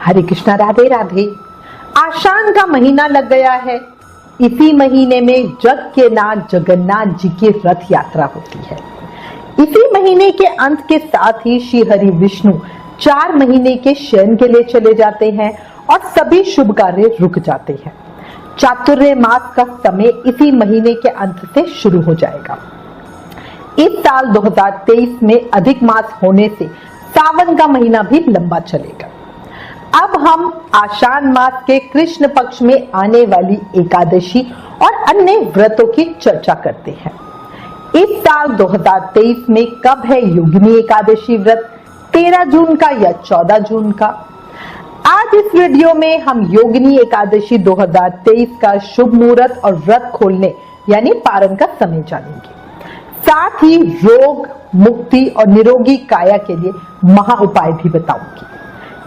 हरे कृष्णा, राधे राधे। आषाढ़ का महीना लग गया है। इसी महीने में जग के नाथ जगन्नाथ जी की रथ यात्रा होती है। इसी महीने के अंत के साथ ही श्री हरि विष्णु 4 महीने के शयन के लिए चले जाते हैं और सभी शुभ कार्य रुक जाते हैं। चातुर्य मास का समय इसी महीने के अंत से शुरू हो जाएगा। इस साल 2023 में अधिक मास होने से सावन का महीना भी लंबा चलेगा। अब हम आषाढ़ मास के कृष्ण पक्ष में आने वाली एकादशी और अन्य व्रतों की चर्चा करते हैं। इस साल 2023 में कब है योगिनी एकादशी व्रत, 13 जून का या 14 जून का? आज इस वीडियो में हम योगिनी एकादशी 2023 का शुभ मुहूर्त और व्रत खोलने यानी पारण का समय जानेंगे। साथ ही रोग मुक्ति और निरोगी काया के लिए महा उपाय भी बताऊंगी।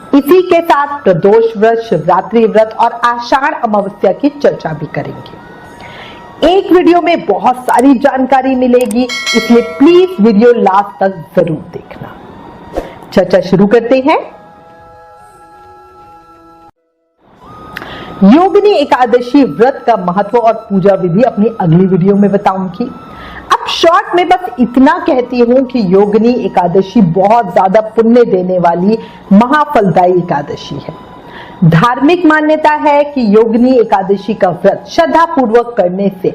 इसी के साथ प्रदोष व्रत, शिवरात्रि व्रत और आषाढ़ अमावस्या की चर्चा भी करेंगे। एक वीडियो में बहुत सारी जानकारी मिलेगी, इसलिए प्लीज वीडियो लास्ट तक जरूर देखना। चर्चा शुरू करते हैं। योगिनी एकादशी व्रत का महत्व और पूजा विधि अपनी अगली वीडियो में बताऊंगी। अब शॉर्ट में बस इतना कहती हूं कि योगिनी एकादशी बहुत ज्यादा पुण्य देने वाली महाफलदायी एकादशी है। धार्मिक मान्यता है कि योगिनी एकादशी का व्रत श्रद्धा पूर्वक करने से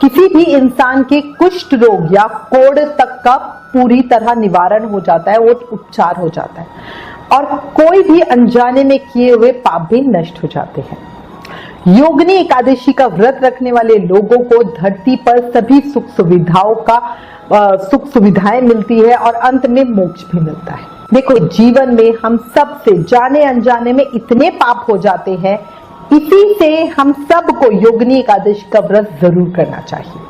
किसी भी इंसान के कुष्ठ रोग या कोढ़ तक का पूरी तरह निवारण हो जाता है, वो उपचार हो जाता है और कोई भी अनजाने में किए हुए पाप भी नष्ट हो जाते हैं। योगिनी एकादशी का व्रत रखने वाले लोगों को धरती पर सभी सुख सुविधाएं मिलती है और अंत में मोक्ष भी मिलता है। देखो, जीवन में हम सब से जाने अनजाने में इतने पाप हो जाते हैं, इसी से हम सबको योगिनी एकादशी का व्रत जरूर करना चाहिए।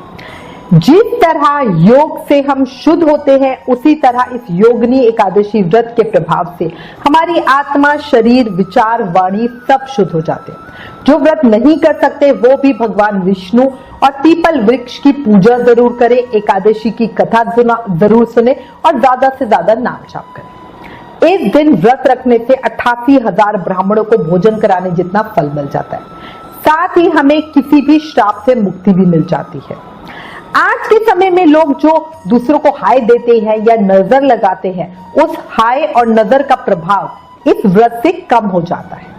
जिस तरह योग से हम शुद्ध होते हैं, उसी तरह इस योगिनी एकादशी व्रत के प्रभाव से हमारी आत्मा, शरीर, विचार, वाणी सब शुद्ध हो जाते हैं। जो व्रत नहीं कर सकते वो भी भगवान विष्णु और पीपल वृक्ष की पूजा जरूर करें, एकादशी की कथा जरूर सुने और ज्यादा से ज्यादा नाम जाप करें। इस दिन व्रत रखने से 88,000 ब्राह्मणों को भोजन कराने जितना फल मिल जाता है। साथ ही हमें किसी भी श्राप से मुक्ति भी मिल जाती है। आज के समय में लोग जो दूसरों को हाय देते हैं या नजर लगाते हैं, उस हाय और नजर का प्रभाव इस व्रत से कम हो जाता है।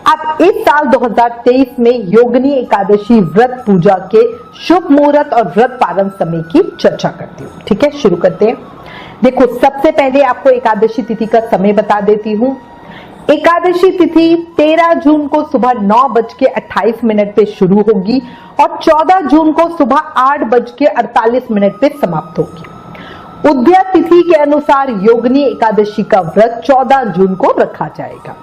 अब इस साल 2023 में योगिनी एकादशी व्रत पूजा के शुभ मुहूर्त और व्रत पारण समय की चर्चा करती हूँ। ठीक है, शुरू करते हैं। देखो, सबसे पहले आपको एकादशी तिथि का समय बता देती हूँ। एकादशी तिथि 13 जून को सुबह 9:28 पे शुरू होगी और 14 जून को सुबह 8:48 पे समाप्त होगी। उदया तिथि के अनुसार योगिनी एकादशी का व्रत 14 जून को रखा जाएगा।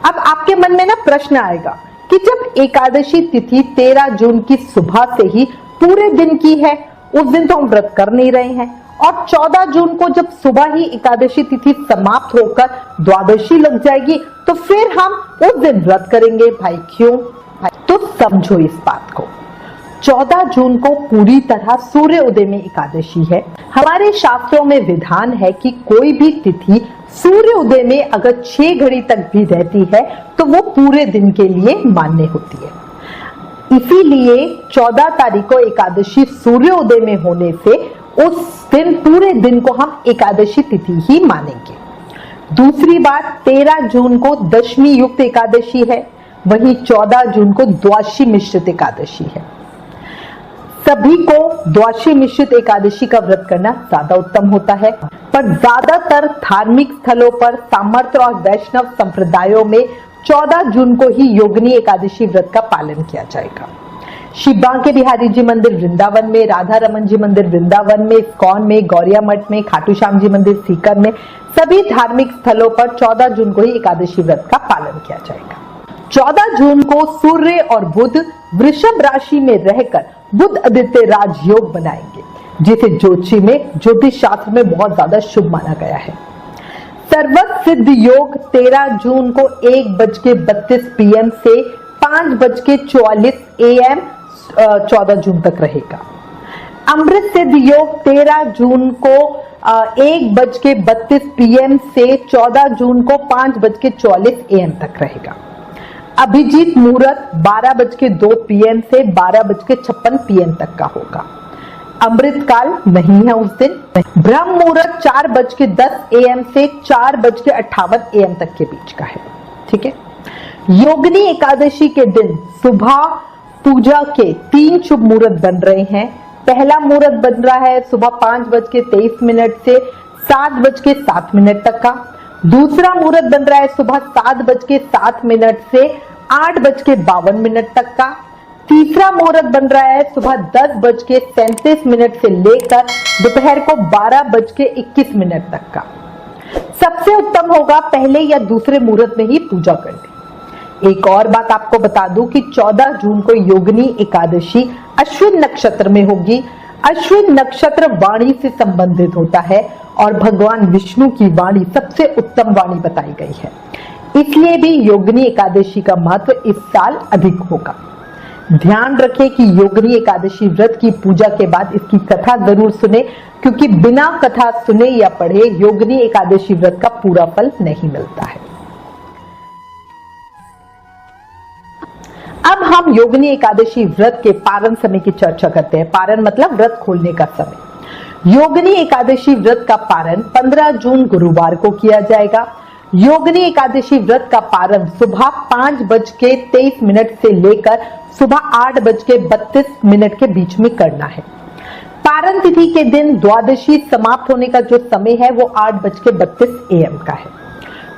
अब आपके मन में ना प्रश्न आएगा कि जब एकादशी तिथि 13 जून की सुबह से ही पूरे दिन की है, उस दिन तो हम व्रत कर नहीं रहे हैं, और 14 जून को जब सुबह ही एकादशी तिथि समाप्त होकर द्वादशी लग जाएगी, तो फिर हम उस दिन व्रत करेंगे। भाई क्यों? तो समझो इस बात को। 14 जून को पूरी तरह सूर्य उदय में एकादशी है। हमारे शास्त्रों में विधान है कि कोई भी तिथि सूर्य उदय में अगर 6 घड़ी तक भी रहती है तो वो पूरे दिन के लिए मान्य होती है। इसीलिए 14 तारीख को एकादशी सूर्य उदय में होने से उस दिन पूरे दिन को हम एकादशी तिथि ही मानेंगे। दूसरी बात, 13 जून को दशमी युक्त एकादशी है, वहीं 14 जून को द्वादशी मिश्रित एकादशी है। सभी को द्वादशी मिश्रित एकादशी का व्रत करना ज्यादा उत्तम होता है, पर ज्यादातर धार्मिक स्थलों पर सामर्थ और वैष्णव संप्रदायों में 14 जून को ही योगिनी एकादशी व्रत का पालन किया जाएगा। श्री बांके बिहारी जी मंदिर वृंदावन में, राधा रमन जी मंदिर वृंदावन में, इस्कॉन में, गौरिया मठ में, खाटू श्याम जी मंदिर सीकर में, सभी धार्मिक स्थलों पर 14 जून को ही एकादशी व्रत का पालन किया जाएगा। 14 जून को सूर्य और बुध वृषभ राशि में रहकर बुध आदित्य राजयोग बनाएंगे, जिसे ज्योतिष शास्त्र में बहुत ज्यादा शुभ माना गया है। सर्वत सिद्ध योग 13 जून को 1:32 PM से 5:44 AM 14 जून तक रहेगा। अमृत सिद्ध योग 13 जून को 1:32 PM से 14 जून को 5:44 AM तक रहेगा। अभिजीत मुहूर्त 12:02 PM से 12:56 PM तक का होगा। अमृत काल नहीं है उस दिन। ब्रह्म मुहूर्त 4:10 AM से 4:58 AM तक के बीच का है। ठीक है। योगिनी एकादशी के दिन सुबह पूजा के 3 शुभ मुहूर्त बन रहे हैं। पहला मुहूर्त बन रहा है सुबह 5:23 से 7:07 तक का। दूसरा मुहूर्त बन रहा है सुबह 7:07 से 8:52 तक का। तीसरा मुहूर्त बन रहा है सुबह 10:37 से लेकर दोपहर को 12:21 तक का। सबसे उत्तम होगा पहले या दूसरे मुहूर्त में ही पूजा करनी। एक और बात आपको बता दूं कि 14 जून को योगिनी एकादशी अश्विन नक्षत्र में होगी। अश्विन नक्षत्र वाणी से संबंधित होता है और भगवान विष्णु की वाणी सबसे उत्तम वाणी बताई गई है, इसलिए भी योगिनी एकादशी का महत्व इस साल अधिक होगा। ध्यान रखें कि योगिनी एकादशी व्रत की पूजा के बाद इसकी कथा जरूर सुने, क्योंकि बिना कथा सुने या पढ़े योगिनी एकादशी व्रत का पूरा फल नहीं मिलता है। अब हम योगिनी एकादशी व्रत के पारण समय की चर्चा करते हैं। पारण मतलब व्रत खोलने का समय। योगिनी एकादशी व्रत का पारण 15 जून गुरुवार को किया जाएगा। योगिनी एकादशी व्रत का पारण सुबह 5:23 से लेकर सुबह 8:32 के बीच में करना है। पारण तिथि के दिन द्वादशी समाप्त होने का जो समय है वो 8:32 AM का है।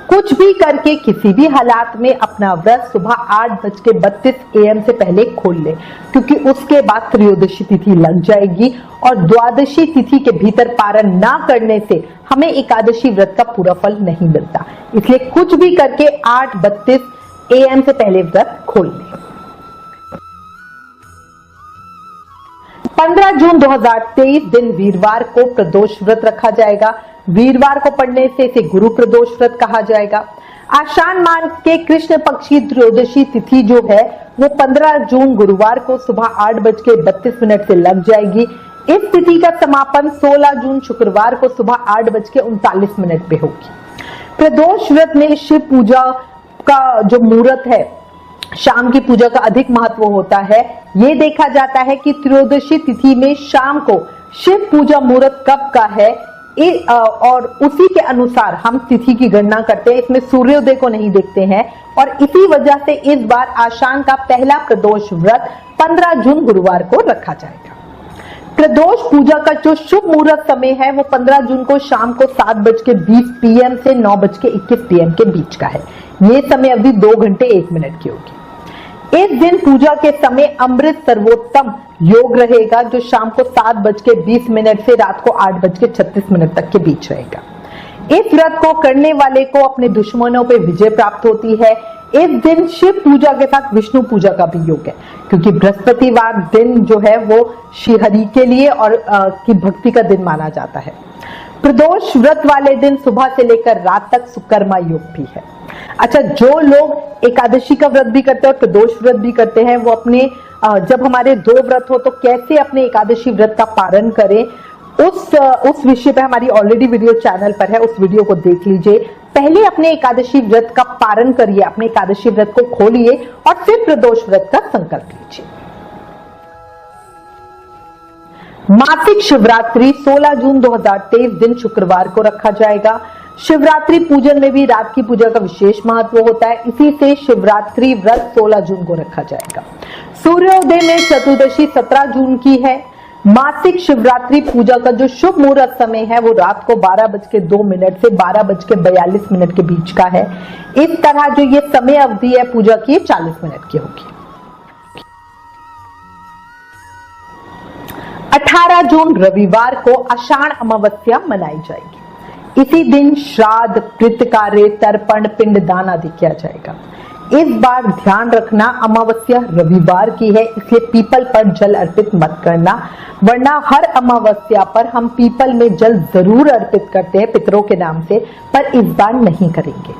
कुछ भी करके किसी भी हालात में अपना व्रत सुबह 8:32 AM से पहले खोल ले, क्योंकि उसके बाद त्रयोदशी तिथि लग जाएगी और द्वादशी तिथि के भीतर पारण ना करने से हमें एकादशी व्रत का पूरा फल नहीं मिलता। इसलिए कुछ भी करके 8:32 AM से पहले व्रत खोल ले। 15 जून 2023 दिन वीरवार को प्रदोष व्रत रखा जाएगा। वीरवार को पढ़ने से इसे गुरु प्रदोष व्रत कहा जाएगा। आषाढ़ मास के कृष्ण पक्ष की त्रयोदशी तिथि जो है वो 15 जून गुरुवार को सुबह 8:32 से लग जाएगी। इस तिथि का समापन 16 जून शुक्रवार को सुबह 8:39 पे होगी। प्रदोष व्रत में शिव पूजा का जो मुहूर्त है, शाम की पूजा का अधिक महत्व होता है। ये देखा जाता है कि त्रयोदशी तिथि में शाम को शिव पूजा मुहूर्त कब का है और उसी के अनुसार हम तिथि की गणना करते हैं। इसमें सूर्योदय को नहीं देखते हैं और इसी वजह से इस बार आषाढ़ का पहला प्रदोष व्रत 15 जून गुरुवार को रखा जाएगा। प्रदोष पूजा का जो शुभ मुहूर्त समय है वो 15 जून को शाम को 7:20 PM से 9:21 PM के बीच का है। ये समय अवधि 2 घंटे 1 मिनट की होगी। इस दिन पूजा के समय अमृत सर्वोत्तम योग रहेगा, जो शाम को 7:20 से रात को 8:36 तक के बीच रहेगा। इस व्रत को करने वाले को अपने दुश्मनों पर विजय प्राप्त होती है। इस दिन शिव पूजा के साथ विष्णु पूजा का भी योग है, क्योंकि बृहस्पतिवार दिन जो है वो श्रीहरि के लिए और की भक्ति का दिन माना जाता है। प्रदोष व्रत वाले दिन सुबह से लेकर रात तक सुकर्मा योग भी है। अच्छा, जो लोग एकादशी का व्रत भी करते हैं और प्रदोष व्रत भी करते हैं, वो अपने जब हमारे 2 व्रत हो तो कैसे अपने एकादशी व्रत का पालन करें, उस विषय पे हमारी ऑलरेडी वीडियो चैनल पर है, उस वीडियो को देख लीजिए। पहले अपने एकादशी व्रत का पालन करिए, अपने एकादशी व्रत को खोलिए और फिर प्रदोष व्रत का संकल्प लीजिए। मासिक शिवरात्रि 16 जून 2023 दिन शुक्रवार को रखा जाएगा। शिवरात्रि पूजन में भी रात की पूजा का विशेष महत्व होता है, इसी से शिवरात्रि व्रत 16 जून को रखा जाएगा। सूर्योदय में चतुर्दशी 17 जून की है। मासिक शिवरात्रि पूजा का जो शुभ मुहूर्त समय है वो रात को 12:02 से 12:42 के बीच का है। इस तरह जो ये समय अवधि है पूजा की 40 मिनट की होगी। 18 जून रविवार को आषाढ़ अमावस्या मनाई जाएगी। इसी दिन श्राद्ध, कृतकार्य, तर्पण, पिंडदान आदि किया जाएगा। इस बार ध्यान रखना अमावस्या रविवार की है, इसलिए पीपल पर जल अर्पित मत करना, वरना हर अमावस्या पर हम पीपल में जल जरूर अर्पित करते हैं पितरों के नाम से, पर इस बार नहीं करेंगे।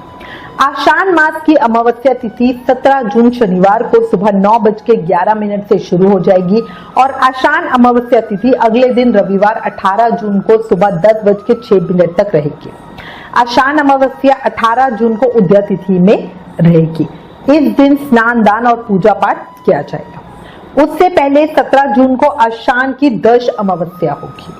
आषाढ़ मास की अमावस्या तिथि 17 जून शनिवार को सुबह 9:11 से शुरू हो जाएगी और आषाढ़ अमावस्या तिथि अगले दिन रविवार 18 जून को सुबह 10:06 तक रहेगी। आषाढ़ अमावस्या 18 जून को उदय तिथि में रहेगी। इस दिन स्नान, दान और पूजा पाठ किया जाएगा। उससे पहले 17 जून को आषाढ़ की दश अमावस्या होगी।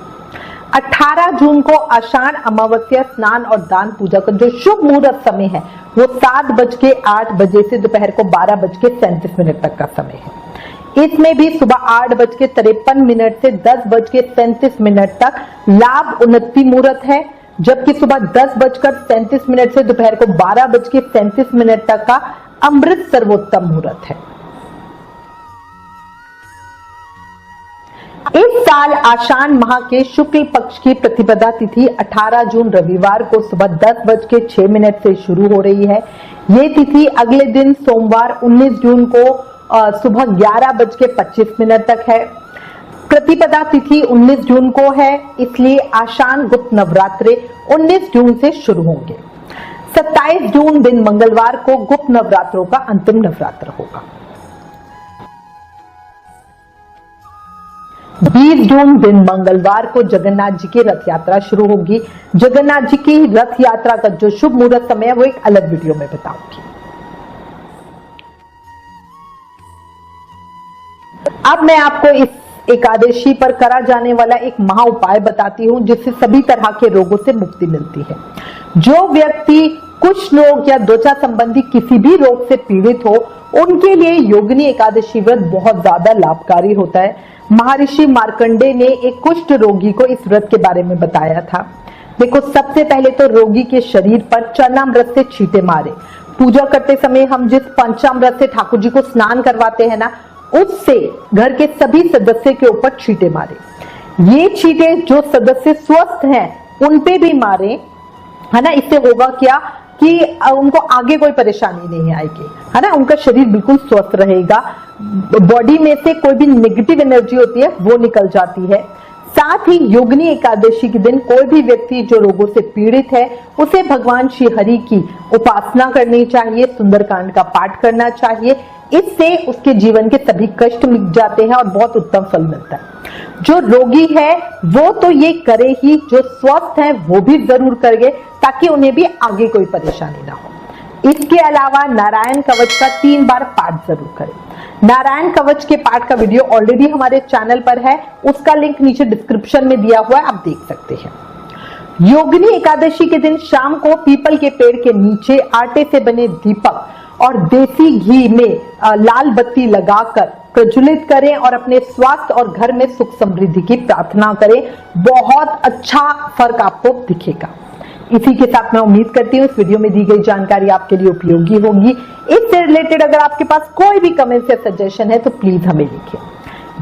18 जून को आषाढ़ अमावस्या स्नान और दान पूजा का जो शुभ मुहूर्त समय है वो 7:08 से दोपहर को 12:37 तक का समय है। इसमें भी सुबह 8:53 से 10:37 तक लाभ उन्नति मुहूर्त है, जबकि सुबह 10:37 से दोपहर को 12:37 तक का अमृत सर्वोत्तम मुहूर्त है। इस साल आषाढ़ माह के शुक्ल पक्ष की प्रतिपदा तिथि 18 जून रविवार को सुबह 10:06 से शुरू हो रही है। ये तिथि अगले दिन सोमवार 19 जून को सुबह 11:25 तक है। प्रतिपदा तिथि 19 जून को है, इसलिए आषाढ़ गुप्त नवरात्रे 19 जून से शुरू होंगे। 27 जून दिन मंगलवार को गुप्त नवरात्रों का अंतिम नवरात्र होगा। 20 जून दिन मंगलवार को जगन्नाथ जी की रथ यात्रा शुरू होगी। जगन्नाथ जी की रथ यात्रा का जो शुभ मुहूर्त समय है वो एक अलग वीडियो में बताऊंगी। अब मैं आपको इस एकादशी पर करा जाने वाला एक महा उपाय बताती हूं, जिससे सभी तरह के रोगों से मुक्ति मिलती है। जो व्यक्ति कुछ लोग या त्वचा संबंधी किसी भी रोग से पीड़ित हो, उनके लिए योगिनी एकादशी व्रत बहुत ज्यादा लाभकारी होता है। महर्षि मार्कंडेय ने एक कुष्ठ रोगी को इस व्रत के बारे में बताया था। देखो, सबसे पहले तो रोगी के शरीर पर चरणामृत से छींटे मारे। पूजा करते समय हम जिस पंचामृत से ठाकुर जी को स्नान करवाते हैं ना, उससे घर के सभी सदस्य के ऊपर छींटे मारे। ये छींटे जो सदस्य स्वस्थ हैं उन पे भी मारे, है ना। इससे होगा क्या कि उनको आगे कोई परेशानी नहीं आएगी, है ना। उनका शरीर बिल्कुल स्वस्थ रहेगा, बॉडी में से कोई भी नेगेटिव एनर्जी होती है वो निकल जाती है। साथ ही योगिनी एकादशी के दिन कोई भी व्यक्ति जो रोगों से पीड़ित है उसे भगवान श्री हरि की उपासना करनी चाहिए, सुंदरकांड का पाठ करना चाहिए। इससे उसके जीवन के सभी कष्ट मिट जाते हैं और बहुत उत्तम फल मिलता है। जो रोगी है वो तो ये करे ही, जो स्वस्थ है वो भी जरूर करें, ताकि उन्हें भी आगे कोई परेशानी ना हो। इसके अलावा नारायण कवच का 3 बार पाठ जरूर करें। नारायण कवच के पाठ का वीडियो ऑलरेडी हमारे चैनल पर है, उसका लिंक नीचे डिस्क्रिप्शन में दिया हुआ है, आप देख सकते हैं। योगिनी एकादशी के दिन शाम को पीपल के पेड़ के नीचे आटे से बने दीपक और देसी घी में लाल बत्ती लगाकर प्रज्वलित करें और अपने स्वास्थ्य और घर में सुख समृद्धि की प्रार्थना करें। बहुत अच्छा फर्क आपको दिखेगा। इसी के साथ मैं उम्मीद करती हूँ इस वीडियो में दी गई जानकारी आपके लिए उपयोगी होगी। इससे रिलेटेड अगर आपके पास कोई भी कमेंट या सजेशन है तो प्लीज हमें लिखिए।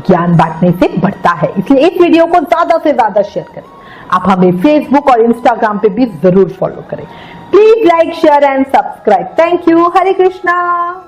ज्ञान बांटने से बढ़ता है, इसलिए इस वीडियो को ज्यादा से ज्यादा शेयर करें। आप हमें फेसबुक और इंस्टाग्राम पे भी जरूर फॉलो करें। Please like, share and subscribe. Thank you. Hare Krishna.